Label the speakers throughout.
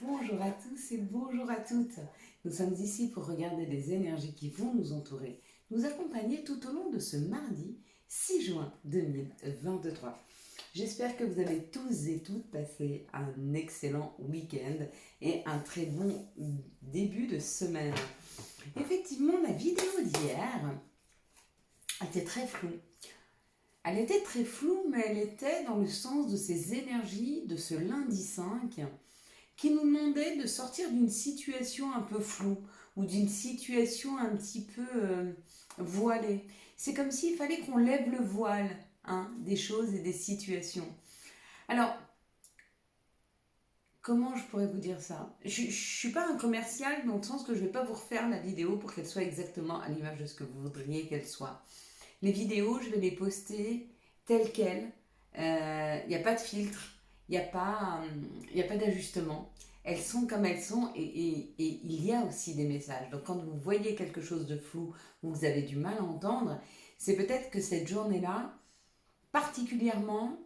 Speaker 1: Bonjour à tous et bonjour à toutes. Nous sommes ici pour regarder les énergies qui vont nous entourer, nous accompagner tout au long de ce mardi 6 juin 2023. J'espère que vous avez tous et toutes passé un excellent week-end et un très bon début de semaine. Effectivement, la vidéo d'hier était très floue. Elle était très floue, mais elle était dans le sens de ces énergies de ce lundi 5 qui nous demandait de sortir d'une situation un peu floue ou d'une situation un petit peu voilée. C'est comme s'il fallait qu'on lève le voile des choses et des situations. Alors, comment je pourrais vous dire ça? Je ne suis pas un commercial dans le sens que je ne vais pas vous refaire la vidéo pour qu'elle soit exactement à l'image de ce que vous voudriez qu'elle soit. Les vidéos, je vais les poster telles quelles. Il n'y a pas de filtre, il n'y a pas d'ajustement. Elles sont comme elles sont et il y a aussi des messages. Donc quand vous voyez quelque chose de flou ou vous avez du mal à entendre, c'est peut-être que cette journée-là, particulièrement,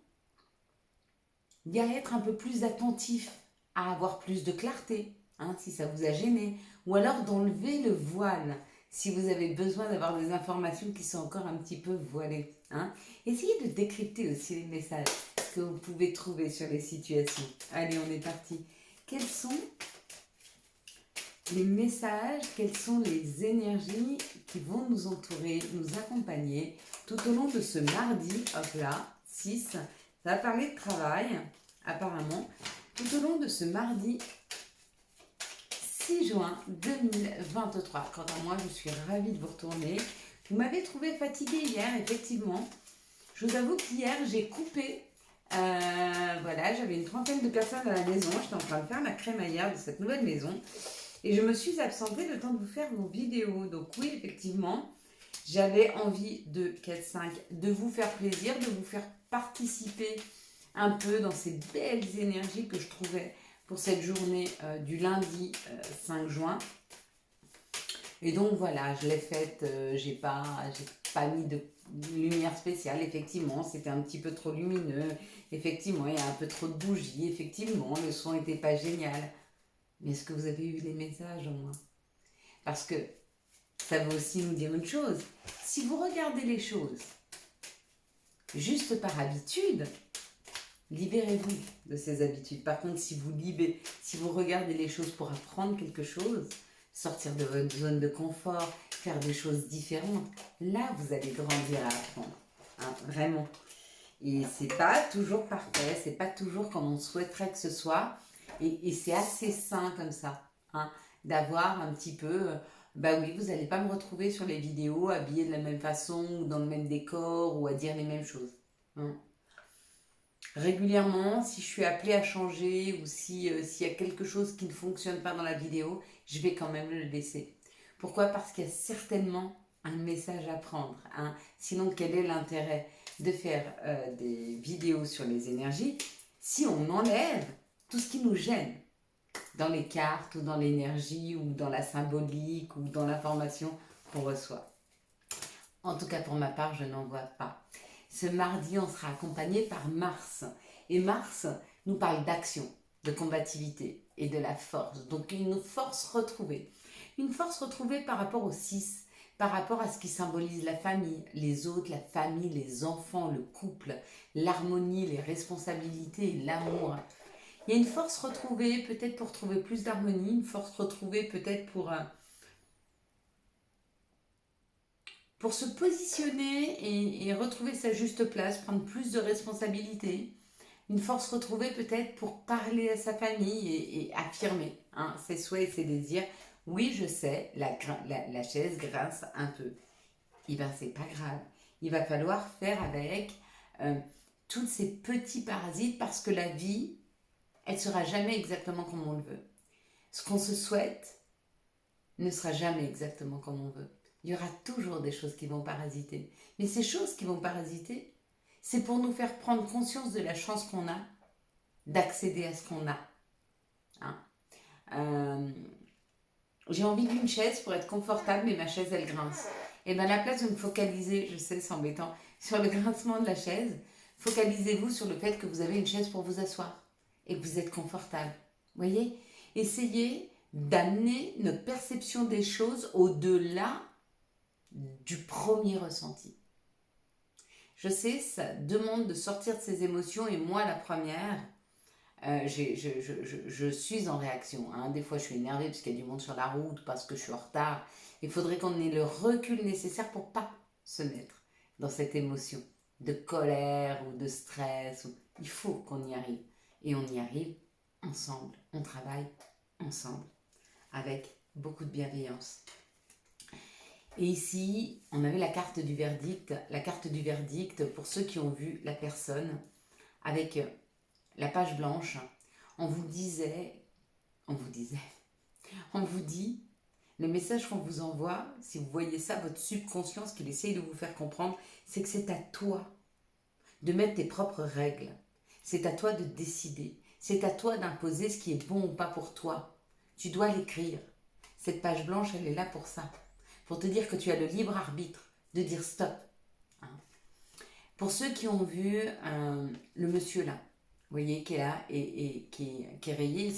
Speaker 1: il y a à être un peu plus attentif, à avoir plus de clarté, si ça vous a gêné, ou alors d'enlever le voile si vous avez besoin d'avoir des informations qui sont encore un petit peu voilées. Essayez de décrypter aussi les messages que vous pouvez trouver sur les situations. Allez, on est parti. Quels sont les messages, quelles sont les énergies qui vont nous entourer, nous accompagner tout au long de ce mardi, hop là, 6, ça va parler de travail, apparemment, tout au long de ce mardi 6 juin 2023. Quant à moi, je suis ravie de vous retourner. Vous m'avez trouvé fatiguée hier, effectivement. Je vous avoue qu'hier, j'ai coupé. Voilà, j'avais une trentaine de personnes à la maison. J'étais en train de faire la crémaillère de cette nouvelle maison. Et je me suis absentée le temps de vous faire vos vidéos. Donc oui, effectivement, j'avais envie de de vous faire plaisir, de vous faire participer un peu dans ces belles énergies que je trouvais pour cette journée du lundi 5 juin. Et donc voilà, je l'ai faite, j'ai pas mis de lumière spéciale, effectivement, c'était un petit peu trop lumineux, effectivement, il y a un peu trop de bougies, effectivement, le son n'était pas génial. Mais est-ce que vous avez eu les messages au moins? Parce que ça veut aussi nous dire une chose, si vous regardez les choses juste par habitude, libérez-vous de ces habitudes. Par contre, si vous regardez les choses pour apprendre quelque chose, sortir de votre zone de confort, faire des choses différentes, là, vous allez grandir à apprendre. Vraiment. Et c'est pas toujours parfait, c'est pas toujours comme on souhaiterait que ce soit. Et c'est assez sain comme ça, d'avoir un petit peu... bah oui, vous n'allez pas me retrouver sur les vidéos habillée de la même façon, ou dans le même décor, ou à dire les mêmes choses. Régulièrement, si je suis appelée à changer ou s'il y a quelque chose qui ne fonctionne pas dans la vidéo, je vais quand même le laisser. Pourquoi? Parce qu'il y a certainement un message à prendre. Sinon, quel est l'intérêt de faire des vidéos sur les énergies si on enlève tout ce qui nous gêne dans les cartes ou dans l'énergie ou dans la symbolique ou dans l'information qu'on reçoit? En tout cas, pour ma part, je n'en vois pas. Ce mardi, on sera accompagné par Mars. Et Mars nous parle d'action, de combativité et de la force. Donc une force retrouvée. Une force retrouvée par rapport au 6, par rapport à ce qui symbolise la famille, les autres, la famille, les enfants, le couple, l'harmonie, les responsabilités, l'amour. Il y a une force retrouvée peut-être pour trouver plus d'harmonie, une force retrouvée peut-être pour se positionner et retrouver sa juste place, prendre plus de responsabilités. Une force retrouvée peut-être pour parler à sa famille et affirmer ses souhaits et ses désirs. Oui, je sais, la chaise grince un peu. Et bien, c'est pas grave. Il va falloir faire avec tous ces petits parasites parce que la vie, elle ne sera jamais exactement comme on le veut. Ce qu'on se souhaite ne sera jamais exactement comme on veut. Il y aura toujours des choses qui vont parasiter. Mais ces choses qui vont parasiter, c'est pour nous faire prendre conscience de la chance qu'on a d'accéder à ce qu'on a. J'ai envie d'une chaise pour être confortable, mais ma chaise, elle grince. Et bien, à la place de me focaliser, je sais, c'est embêtant, sur le grincement de la chaise, focalisez-vous sur le fait que vous avez une chaise pour vous asseoir et que vous êtes confortable. Vous voyez? Essayez d'amener notre perception des choses au-delà du premier ressenti. Je sais, ça demande de sortir de ses émotions et moi la première, je suis en réaction. Hein. Des fois je suis énervée parce qu'il y a du monde sur la route, parce que je suis en retard. Il faudrait qu'on ait le recul nécessaire pour pas se mettre dans cette émotion de colère ou de stress. Il faut qu'on y arrive. Et on y arrive ensemble. On travaille ensemble avec beaucoup de bienveillance. Et ici, on avait la carte du verdict. La carte du verdict, pour ceux qui ont vu la personne, avec la page blanche, on vous dit, le message qu'on vous envoie, si vous voyez ça, votre subconscient, ce qu'il essaye de vous faire comprendre, c'est que c'est à toi de mettre tes propres règles. C'est à toi de décider. C'est à toi d'imposer ce qui est bon ou pas pour toi. Tu dois l'écrire. Cette page blanche, elle est là pour ça. Pour te dire que tu as le libre arbitre de dire stop. Hein. Pour ceux qui ont vu le monsieur là, vous voyez, qui est là et qui est rayé,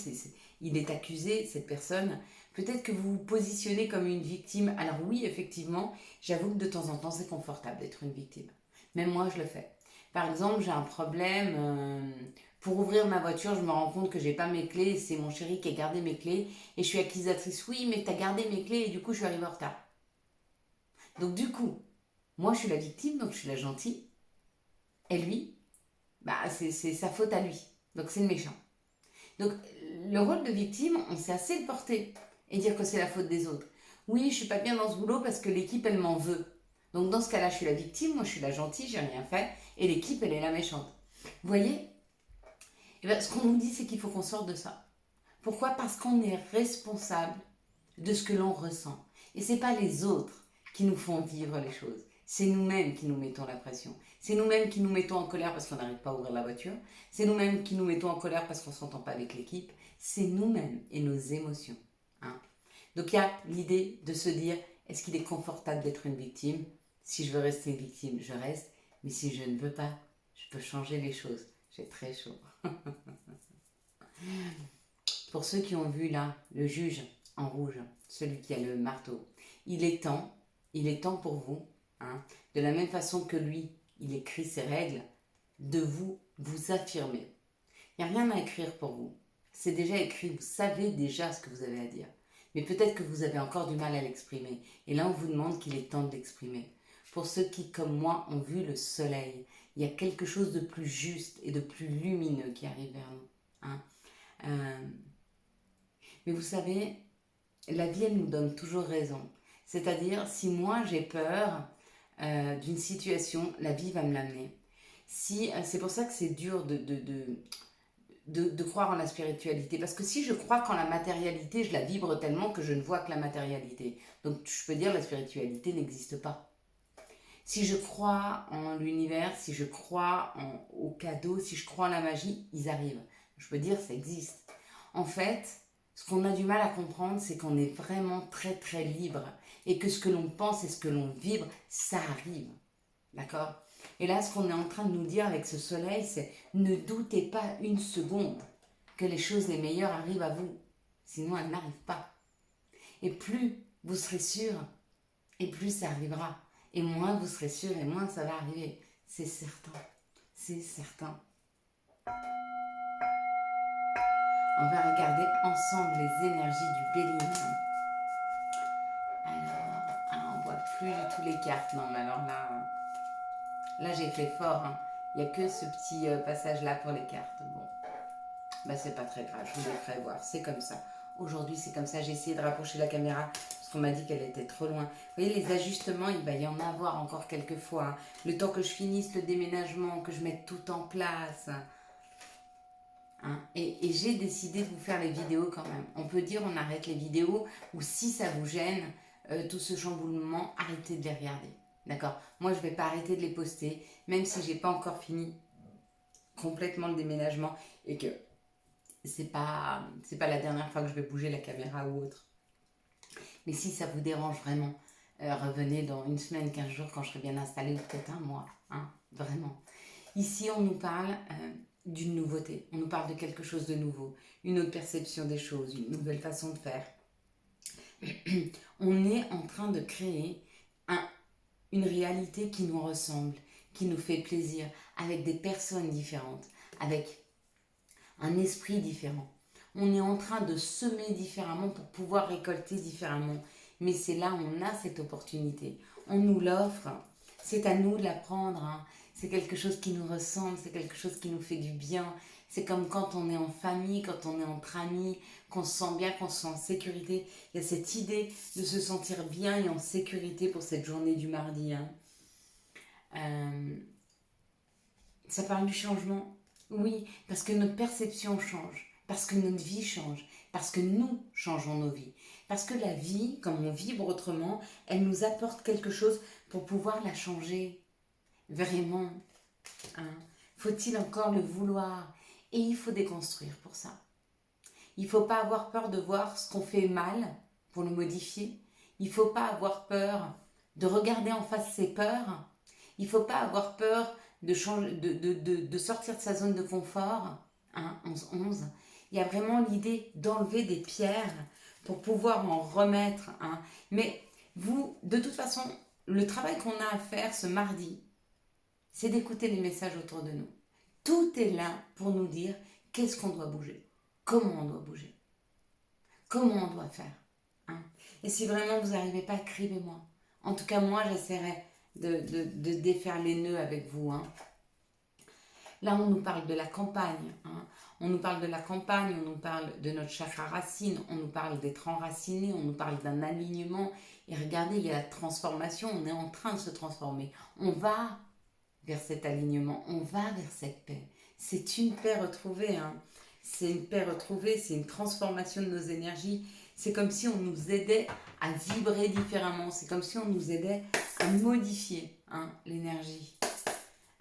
Speaker 1: il est accusé, cette personne. Peut-être que vous vous positionnez comme une victime. Alors oui, effectivement, j'avoue que de temps en temps, c'est confortable d'être une victime. Même moi, je le fais. Par exemple, j'ai un problème. Pour ouvrir ma voiture, je me rends compte que j'ai pas mes clés. C'est mon chéri qui a gardé mes clés. Et je suis accusatrice. Oui, mais tu as gardé mes clés et du coup, je suis arrivée en retard. Donc du coup, moi, je suis la victime, donc je suis la gentille. Et lui, c'est sa faute à lui. Donc c'est le méchant. Donc le rôle de victime, on sait assez le porter et dire que c'est la faute des autres. Oui, je suis pas bien dans ce boulot parce que l'équipe, elle m'en veut. Donc dans ce cas-là, je suis la victime, moi je suis la gentille, j'ai rien fait, et l'équipe, elle est la méchante. Vous voyez? Et bien, ce qu'on nous dit, c'est qu'il faut qu'on sorte de ça. Pourquoi? Parce qu'on est responsable de ce que l'on ressent. Et c'est pas les autres qui nous font vivre les choses. C'est nous-mêmes qui nous mettons la pression. C'est nous-mêmes qui nous mettons en colère parce qu'on n'arrive pas à ouvrir la voiture. C'est nous-mêmes qui nous mettons en colère parce qu'on ne s'entend pas avec l'équipe. C'est nous-mêmes et nos émotions. Hein. Donc il y a l'idée de se dire, est-ce qu'il est confortable d'être une victime? Si je veux rester une victime, je reste. Mais si je ne veux pas, je peux changer les choses. J'ai très chaud. Pour ceux qui ont vu là, le juge en rouge, celui qui a le marteau, il est temps pour vous, hein, de la même façon que lui, il écrit ses règles, de vous affirmer. Il n'y a rien à écrire pour vous. C'est déjà écrit, vous savez déjà ce que vous avez à dire. Mais peut-être que vous avez encore du mal à l'exprimer. Et là, on vous demande qu'il est temps de l'exprimer. Pour ceux qui, comme moi, ont vu le soleil, il y a quelque chose de plus juste et de plus lumineux qui arrive vers nous. Hein. Mais vous savez, la vie, elle nous donne toujours raison. C'est-à-dire, si moi j'ai peur d'une situation, la vie va me l'amener. C'est pour ça que c'est dur de croire en la spiritualité. Parce que si je crois qu'en la matérialité, je la vibre tellement que je ne vois que la matérialité. Donc je peux dire la spiritualité n'existe pas. Si je crois en l'univers, si je crois aux cadeaux, si je crois en la magie, ils arrivent. Je peux dire ça existe. En fait, ce qu'on a du mal à comprendre, c'est qu'on est vraiment très très libre. Et que ce que l'on pense et ce que l'on vibre, ça arrive. D'accord? Et là, ce qu'on est en train de nous dire avec ce soleil, c'est ne doutez pas une seconde que les choses les meilleures arrivent à vous. Sinon, elles n'arrivent pas. Et plus vous serez sûr, et plus ça arrivera. Et moins vous serez sûr, et moins ça va arriver. C'est certain. C'est certain. On va regarder ensemble les énergies du Bélier. Alors, on voit plus du tout les cartes. Non, mais alors là j'ai fait fort. Hein. Il n'y a que ce petit passage-là pour les cartes. Bon, c'est pas très grave. Je vous le ferai voir. C'est comme ça. Aujourd'hui, c'est comme ça. J'ai essayé de rapprocher la caméra parce qu'on m'a dit qu'elle était trop loin. Vous voyez, les ajustements, il va y en avoir encore quelques fois. Hein. Le temps que je finisse le déménagement, que je mette tout en place. Hein. Et j'ai décidé de vous faire les vidéos quand même. On peut dire on arrête les vidéos ou si ça vous gêne, tout ce chamboulement, arrêtez de les regarder. D'accord? Moi, je ne vais pas arrêter de les poster, même si j'ai pas encore fini complètement le déménagement et que c'est pas la dernière fois que je vais bouger la caméra ou autre. Mais si ça vous dérange vraiment, revenez dans une semaine, 15 jours quand je serai bien installée ou peut-être un mois. Hein, vraiment. Ici, on nous parle d'une nouveauté, on nous parle de quelque chose de nouveau, une autre perception des choses, une nouvelle façon de faire. On est en train de créer une réalité qui nous ressemble, qui nous fait plaisir, avec des personnes différentes, avec un esprit différent. On est en train de semer différemment pour pouvoir récolter différemment. Mais c'est là où on a cette opportunité. On nous l'offre. C'est à nous de la prendre. Hein. C'est quelque chose qui nous ressemble. C'est quelque chose qui nous fait du bien. C'est comme quand on est en famille, quand on est entre amis, qu'on se sent bien, qu'on se sent en sécurité. Il y a cette idée de se sentir bien et en sécurité pour cette journée du mardi. Hein. Ça parle du changement. Oui, parce que notre perception change, parce que notre vie change, parce que nous changeons nos vies. Parce que la vie, comme on vibre autrement, elle nous apporte quelque chose pour pouvoir la changer. Vraiment. Hein. Faut-il encore le vouloir? Et il faut déconstruire pour ça. Il ne faut pas avoir peur de voir ce qu'on fait mal pour le modifier. Il ne faut pas avoir peur de regarder en face ses peurs. Il ne faut pas avoir peur de sortir de sa zone de confort. Hein, 11-11. Il y a vraiment l'idée d'enlever des pierres pour pouvoir en remettre. Hein. Mais vous, de toute façon, le travail qu'on a à faire ce mardi, c'est d'écouter les messages autour de nous. Tout est là pour nous dire qu'est-ce qu'on doit bouger, comment on doit bouger, comment on doit faire. Hein. Et si vraiment vous n'arrivez pas, écrivez-moi. En tout cas, moi, j'essaierai de défaire les nœuds avec vous. Hein. Là, on nous parle de la campagne. Hein. On nous parle de la campagne, on nous parle de notre chakra racine, on nous parle d'être enraciné, on nous parle d'un alignement. Et regardez, il y a la transformation, on est en train de se transformer. On va vers cet alignement, on va vers cette paix. C'est une paix retrouvée. Hein. C'est une paix retrouvée, c'est une transformation de nos énergies. C'est comme si on nous aidait à vibrer différemment. C'est comme si on nous aidait à modifier l'énergie.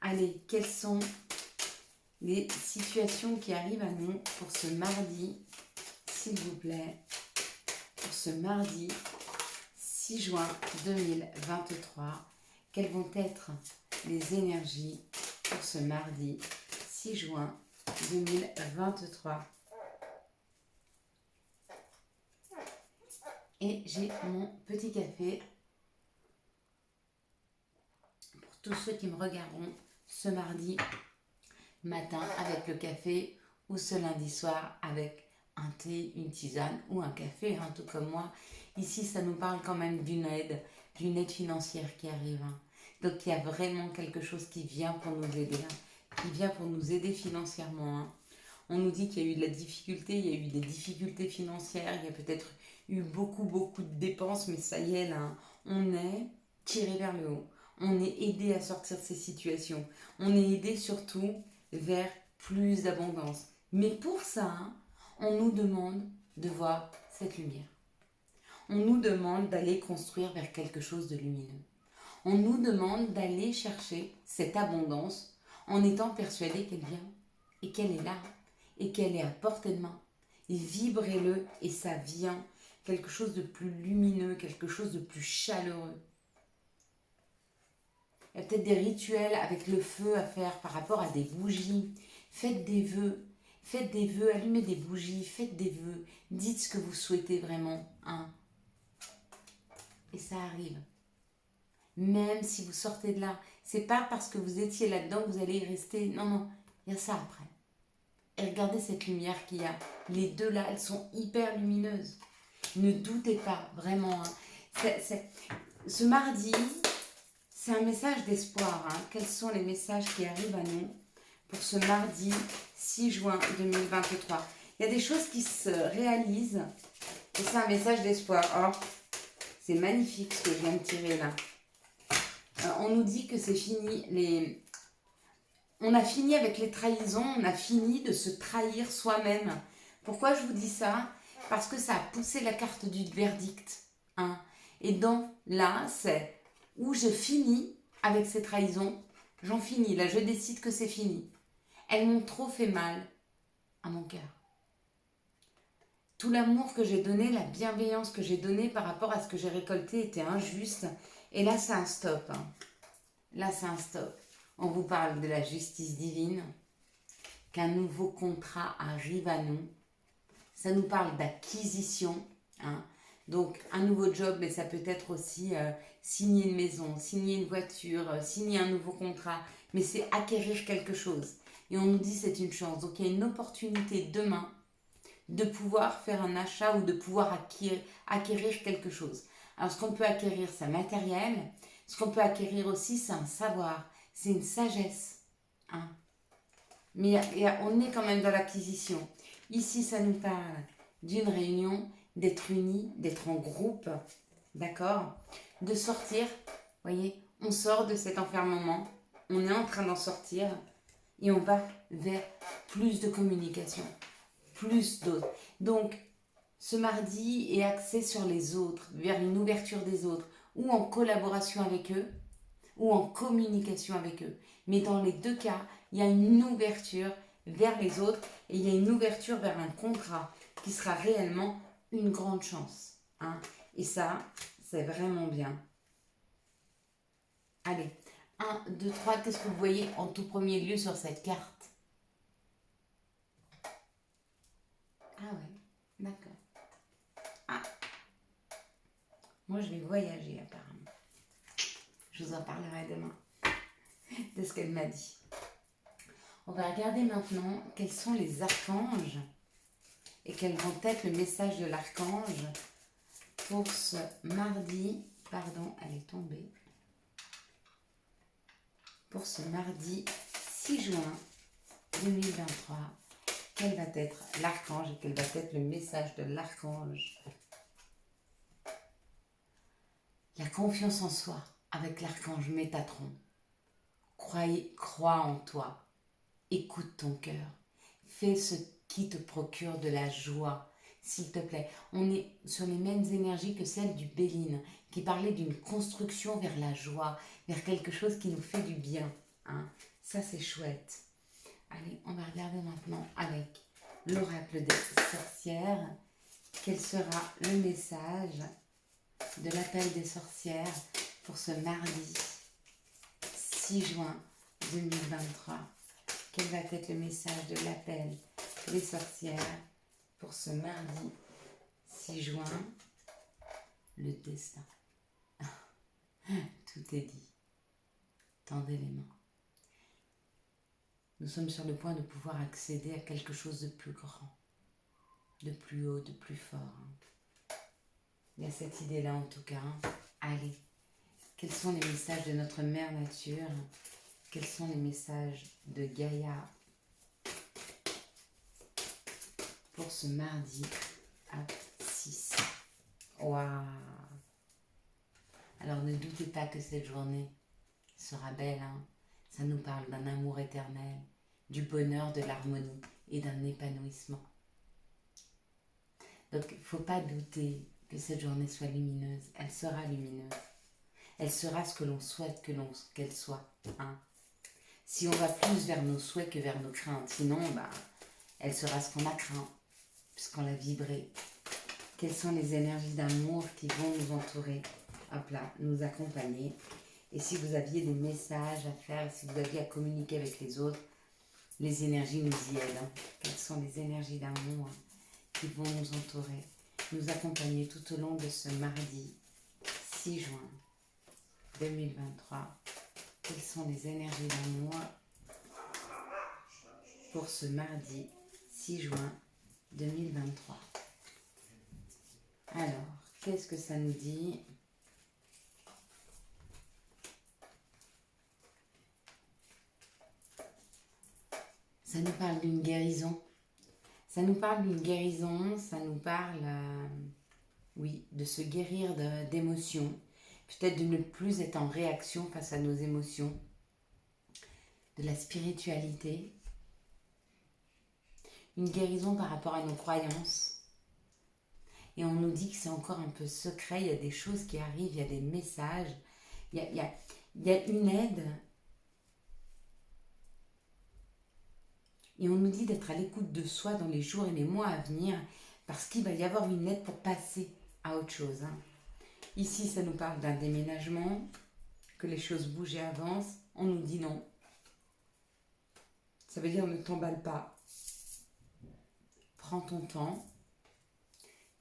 Speaker 1: Allez, quelles sont les situations qui arrivent à nous pour ce mardi, s'il vous plaît, pour ce mardi 6 juin 2023, quelles vont être les énergies pour ce mardi 6 juin 2023. Et j'ai mon petit café pour tous ceux qui me regarderont ce mardi matin avec le café ou ce lundi soir avec un thé, une tisane ou un café, hein, tout comme moi. Ici, ça nous parle quand même d'une aide financière qui arrive. Hein. Donc, il y a vraiment quelque chose qui vient pour nous aider, hein, qui vient pour nous aider financièrement. Hein. On nous dit qu'il y a eu de la difficulté, il y a eu des difficultés financières, il y a peut-être eu beaucoup de dépenses, mais ça y est, là, on est tiré vers le haut. On est aidé à sortir de ces situations. On est aidé surtout vers plus d'abondance. Mais pour ça, on nous demande de voir cette lumière. On nous demande d'aller construire vers quelque chose de lumineux. On nous demande d'aller chercher cette abondance en étant persuadé qu'elle vient et qu'elle est là et qu'elle est à portée de main. Et vibrez-le et ça vient. Quelque chose de plus lumineux, quelque chose de plus chaleureux. Il y a peut-être des rituels avec le feu à faire par rapport à des bougies. Faites des vœux, allumez des bougies, faites des vœux. Dites ce que vous souhaitez vraiment. Hein. Et ça arrive. Même si vous sortez de là, c'est pas parce que vous étiez là-dedans que vous allez y rester. Non, il y a ça après. Et regardez cette lumière qu'il y a. Les deux là, elles sont hyper lumineuses. Ne doutez pas, vraiment. Hein. Ce mardi, c'est un message d'espoir. Hein. Quels sont les messages qui arrivent à nous pour ce mardi 6 juin 2023? Il y a des choses qui se réalisent et c'est un message d'espoir. Oh, c'est magnifique ce que je viens de tirer là. On nous dit que c'est fini. On a fini avec les trahisons, on a fini de se trahir soi-même. Pourquoi je vous dis ça? Parce que ça a poussé la carte du verdict. Hein. Et donc là, c'est où je finis avec ces trahisons. J'en finis, là je décide que c'est fini. Elles m'ont trop fait mal à mon cœur. Tout l'amour que j'ai donné, la bienveillance que j'ai donnée par rapport à ce que j'ai récolté était injuste. Et là, c'est un stop. Hein. Là, c'est un stop. On vous parle de la justice divine. qu'un nouveau contrat arrive à nous. Ça nous parle d'acquisition, hein. Donc, un nouveau job, mais ça peut être aussi signer une maison, signer une voiture, signer un nouveau contrat. Mais c'est acquérir quelque chose. Et on nous dit c'est une chance. Donc, il y a une opportunité demain de pouvoir faire un achat ou de pouvoir acquérir quelque chose. Alors, ce qu'on peut acquérir, c'est matériel. Ce qu'on peut acquérir aussi, c'est un savoir. C'est une sagesse, hein. Mais on est quand même dans l'acquisition. Ici, ça nous parle d'une réunion, d'être unis, d'être en groupe, d'accord? De sortir, voyez, on sort de cet enfermement, on est en train d'en sortir et on va vers plus de communication, plus d'autres. Donc, ce mardi est axé sur les autres, vers une ouverture des autres, ou en collaboration avec eux, ou en communication avec eux. Mais dans les deux cas, il y a une ouverture vers les autres et il y a une ouverture vers un contrat qui sera réellement une grande chance, hein. Et ça, c'est vraiment bien. Allez, 1, 2, 3, qu'est-ce que vous voyez en tout premier lieu sur cette carte? Ah ouais, d'accord. Ah, moi je vais voyager apparemment. Je vous en parlerai demain de ce qu'elle m'a dit. On va regarder maintenant quels sont les archanges et quel vont être le message de l'archange pour ce mardi. Pardon, elle est tombée. Pour ce mardi 6 juin 2023, quel va être l'archange et quel va être le message de l'archange? La confiance en soi avec l'archange Métatron. Crois en toi. Écoute ton cœur. Fais ce qui te procure de la joie, s'il te plaît. On est sur les mêmes énergies que celle du Béline, qui parlait d'une construction vers la joie, vers quelque chose qui nous fait du bien, hein. Ça, c'est chouette. Allez, on va regarder maintenant avec l'oracle des sorcières. Quel sera le message de l'appel des sorcières pour ce mardi 6 juin 2023? Quel va être le message de l'appel des sorcières pour ce mardi 6 juin? Le destin. Tout est dit. Tendez les mains. Nous sommes sur le point de pouvoir accéder à quelque chose de plus grand, de plus haut, de plus fort, hein. Il y a cette idée-là en tout cas, hein. Allez, quels sont les messages de notre mère nature? Quels sont les messages de Gaïa pour ce mardi à 6? Waouh! Alors ne doutez pas que cette journée sera belle, hein. Ça nous parle d'un amour éternel, du bonheur, de l'harmonie et d'un épanouissement. Donc il ne faut pas douter que cette journée soit lumineuse. Elle sera lumineuse. Elle sera ce que l'on souhaite qu'elle soit, hein. Si on va plus vers nos souhaits que vers nos craintes, sinon, elle sera ce qu'on a craint, puisqu'on l'a vibré. Quelles sont les énergies d'amour qui vont nous entourer, hop là, nous accompagner? Et si vous aviez des messages à faire, si vous aviez à communiquer avec les autres, les énergies nous y aident, hein. Quelles sont les énergies d'amour qui vont nous entourer, nous accompagner tout au long de ce mardi 6 juin 2023? Quelles sont les énergies d'amour pour ce mardi 6 juin 2023? Alors, qu'est-ce que ça nous dit? Ça nous parle d'une guérison. Ça nous parle d'une guérison, ça nous parle, oui, de se guérir d'émotions. Peut-être de ne plus être en réaction face à nos émotions. De la spiritualité. Une guérison par rapport à nos croyances. Et on nous dit que c'est encore un peu secret, il y a des choses qui arrivent, il y a des messages, il y a une aide. Et on nous dit d'être à l'écoute de soi dans les jours et les mois à venir, parce qu'il va y avoir une aide pour passer à autre chose, hein. Ici, ça nous parle d'un déménagement, que les choses bougent et avancent. On nous dit non. Ça veut dire ne t'emballe pas. Prends ton temps.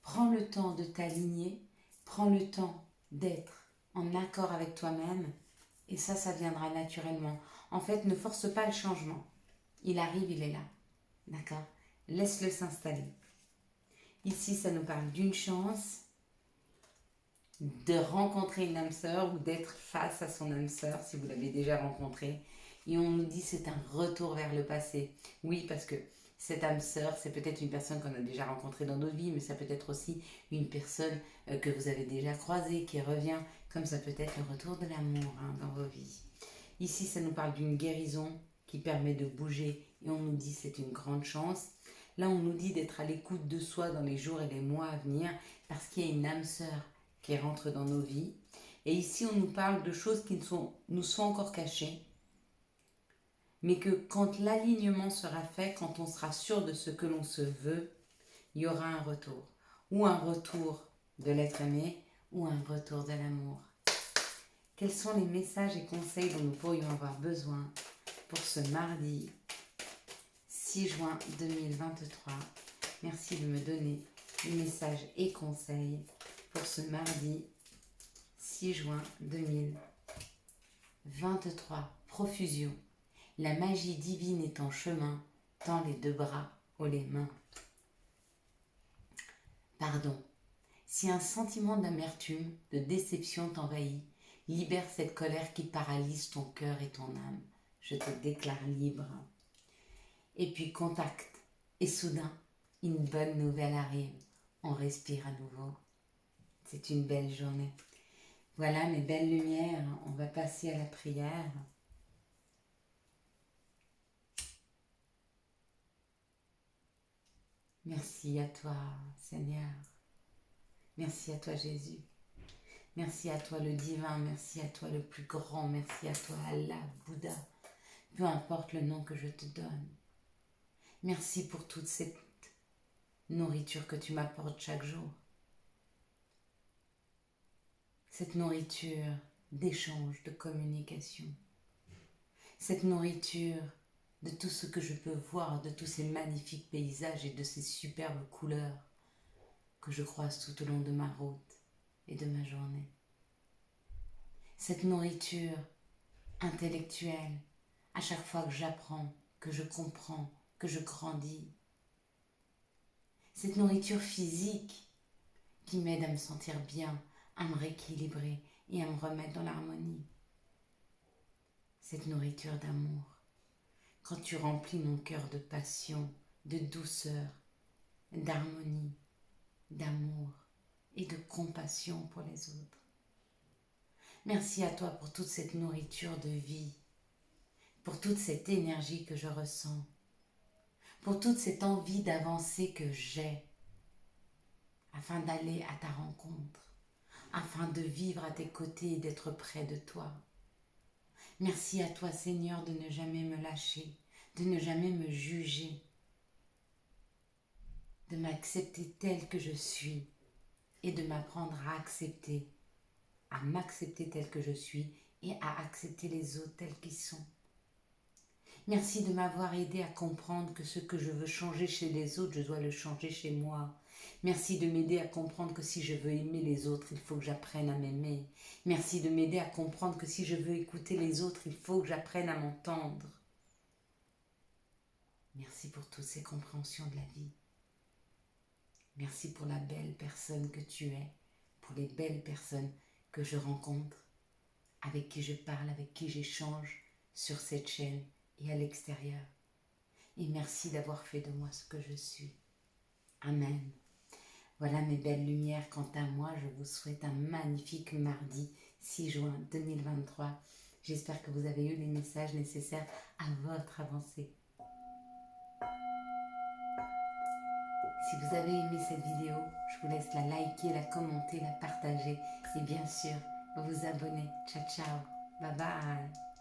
Speaker 1: Prends le temps de t'aligner. Prends le temps d'être en accord avec toi-même. Et ça viendra naturellement. En fait, ne force pas le changement. Il arrive, il est là. D'accord? Laisse-le s'installer. Ici, ça nous parle d'une chance de rencontrer une âme sœur ou d'être face à son âme sœur si vous l'avez déjà rencontrée. Et on nous dit c'est un retour vers le passé. Oui, parce que cette âme sœur, c'est peut-être une personne qu'on a déjà rencontrée dans nos vies, mais ça peut être aussi une personne que vous avez déjà croisée, qui revient, comme ça peut être le retour de l'amour dans vos vies. Ici, ça nous parle d'une guérison qui permet de bouger et on nous dit c'est une grande chance. Là, on nous dit d'être à l'écoute de soi dans les jours et les mois à venir parce qu'il y a une âme sœur qui rentre dans nos vies. Et ici, on nous parle de choses qui nous sont encore cachées, mais que quand l'alignement sera fait, quand on sera sûr de ce que l'on se veut, il y aura un retour. Ou un retour de l'être aimé, ou un retour de l'amour. Quels sont les messages et conseils dont nous pourrions avoir besoin pour ce mardi 6 juin 2023? Merci de me donner des messages et conseils pour ce mardi 6 juin 2023. Profusion. La magie divine est en chemin, tends les deux bras ou les mains. Pardon. Si un sentiment d'amertume, de déception t'envahit, libère cette colère qui paralyse ton cœur et ton âme. Je te déclare libre. Et puis contact. Et soudain, une bonne nouvelle arrive. On respire à nouveau. C'est une belle journée. Voilà mes belles lumières. On va passer à la prière. Merci à toi, Seigneur. Merci à toi, Jésus. Merci à toi, le divin. Merci à toi, le plus grand. Merci à toi, Allah, Bouddha. Peu importe le nom que je te donne. Merci pour toute cette nourriture que tu m'apportes chaque jour. Cette nourriture d'échange, de communication. Cette nourriture de tout ce que je peux voir, de tous ces magnifiques paysages et de ces superbes couleurs que je croise tout au long de ma route et de ma journée. Cette nourriture intellectuelle, à chaque fois que j'apprends, que je comprends, que je grandis. Cette nourriture physique qui m'aide à me sentir bien, à me rééquilibrer et à me remettre dans l'harmonie. Cette nourriture d'amour. Quand tu remplis mon cœur de passion, de douceur, d'harmonie, d'amour et de compassion pour les autres. Merci à toi pour toute cette nourriture de vie, pour toute cette énergie que je ressens, pour toute cette envie d'avancer que j'ai, afin d'aller à ta rencontre, afin de vivre à tes côtés et d'être près de toi. Merci à toi, Seigneur, de ne jamais me lâcher, de ne jamais me juger, de m'accepter telle que je suis et de m'apprendre à m'accepter telle que je suis et à accepter les autres tels qu'ils sont. Merci de m'avoir aidé à comprendre que ce que je veux changer chez les autres, je dois le changer chez moi. Merci de m'aider à comprendre que si je veux aimer les autres, il faut que j'apprenne à m'aimer. Merci de m'aider à comprendre que si je veux écouter les autres, il faut que j'apprenne à m'entendre. Merci pour toutes ces compréhensions de la vie. Merci pour la belle personne que tu es, pour les belles personnes que je rencontre, avec qui je parle, avec qui j'échange sur cette chaîne et à l'extérieur. Et merci d'avoir fait de moi ce que je suis. Amen. Voilà mes belles lumières. Quant à moi, je vous souhaite un magnifique mardi 6 juin 2023. J'espère que vous avez eu les messages nécessaires à votre avancée. Si vous avez aimé cette vidéo, je vous laisse la liker, la commenter, la partager et bien sûr vous abonner. Ciao, ciao. Bye bye.